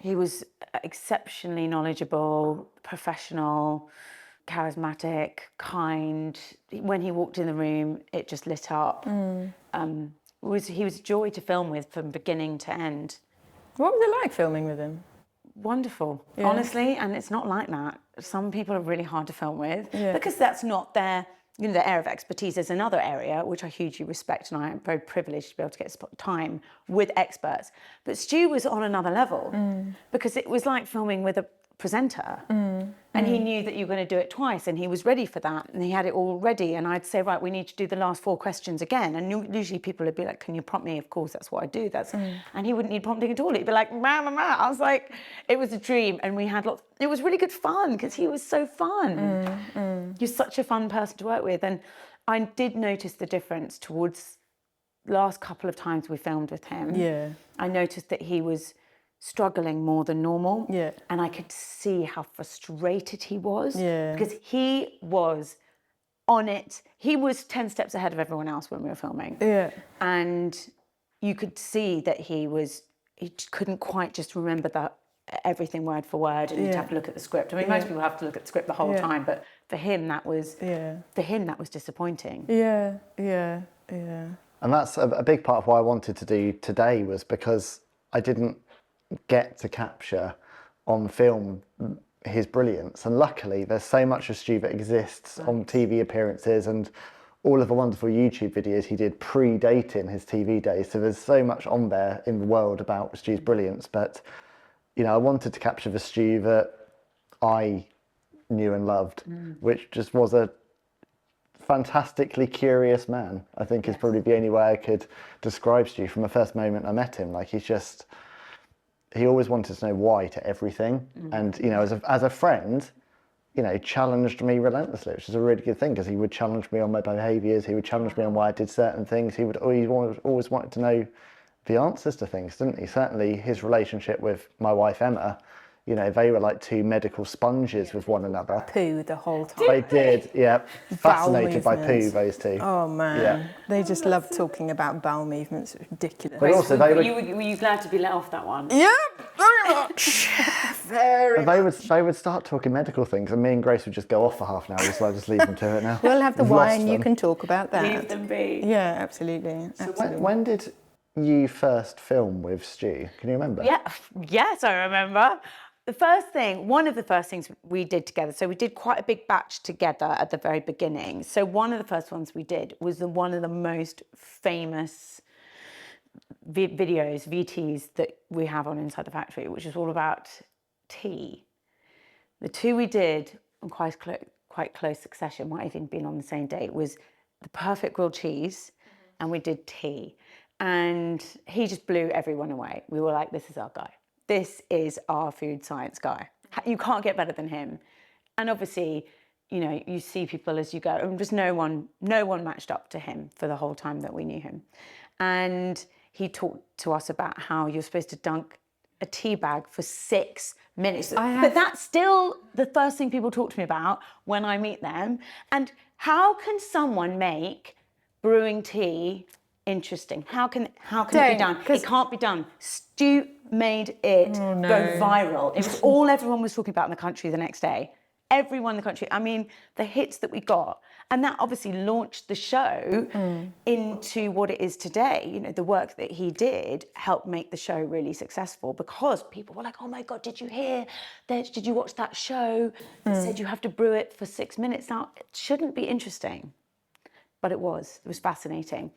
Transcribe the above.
He was exceptionally knowledgeable, professional, charismatic, kind. When he walked in the room, it just lit up. He was a joy to film with from beginning to end. What was it like filming with him? Wonderful, honestly, and it's not like that. Some people are really hard to film with because that's not their, their area of expertise. There's another area which I hugely respect, and I am very privileged to be able to get time with experts. But Stu was on another level because it was like filming with a presenter, and he knew that you were going to do it twice, and he was ready for that, and he had it all ready. And I'd say, right, we need to do the last 4 questions again. And usually people would be like, can you prompt me? Of course, that's what I do. And he wouldn't need prompting at all. He'd be like, ma, ma, ma. I was like, it was a dream, and we had lots. It was really good fun because he was so fun. You're such a fun person to work with, and I did notice the difference towards the last couple of times we filmed with him. Yeah, I noticed that he was struggling more than normal. Yeah. And I could see how frustrated he was. Yeah. Because he was on it. He was 10 steps ahead of everyone else when we were filming. Yeah. And you could see that he couldn't quite just remember everything word for word, and you'd have to look at the script. I mean, most people have to look at the script the whole time, but for him that was disappointing. Yeah. And that's a big part of why I wanted to do today, was because I didn't get to capture on film his brilliance, and luckily there's so much of Stu that exists on TV appearances and all of the wonderful YouTube videos he did predating his TV days, so there's so much on there in the world about Stu's brilliance. But I wanted to capture the Stu that I knew and loved, which just was a fantastically curious man, I think is probably the only way I could describe Stu from the first moment I met him. Like, he always wanted to know why to everything. And, as a friend, challenged me relentlessly, which is a really good thing, because he would challenge me on my behaviours, he would challenge me on why I did certain things. He always wanted to know the answers to things, didn't he? Certainly his relationship with my wife, Emma, they were like 2 medical sponges with one another. Poo the whole time. They did, yeah. Fascinated by movements. poo, those 2. Oh man, Yeah. They just love talking about bowel movements. It's ridiculous. But also were you glad to be let off that one? Yeah, very much. Very much. They would start talking medical things, and me and Grace would just go off for half an hour, so I just leave them to it now. We'll have the We've lost wine, you them. can talk about that. Leave them be. Yeah, absolutely. So when did you first film with Stu? Can you remember? Yeah, yes, I remember. One of the first things we did together, so we did quite a big batch together at the very beginning. So one of the first ones we did was one of the most famous videos, VTs, that we have on Inside the Factory, which is all about tea. The 2 we did in quite close succession, might have even been on the same day, was the perfect grilled cheese, and we did tea. And he just blew everyone away. We were like, this is our guy. This is our food science guy. You can't get better than him. And obviously, you see people as you go, and just no one matched up to him for the whole time that we knew him. And he talked to us about how you're supposed to dunk a tea bag for 6 minutes. But that's still the first thing people talk to me about when I meet them. And how can someone make brewing tea interesting? How can it be done? It can't be done. Stu made it go viral. It was all everyone was talking about in the country the next day. Everyone in the country. I mean, the hits that we got. And that obviously launched the show into what it is today. The work that he did helped make the show really successful, because people were like, oh my God, did you hear? Did you watch that show that said you have to brew it for 6 minutes? Now, it shouldn't be interesting, but it was. It was fascinating.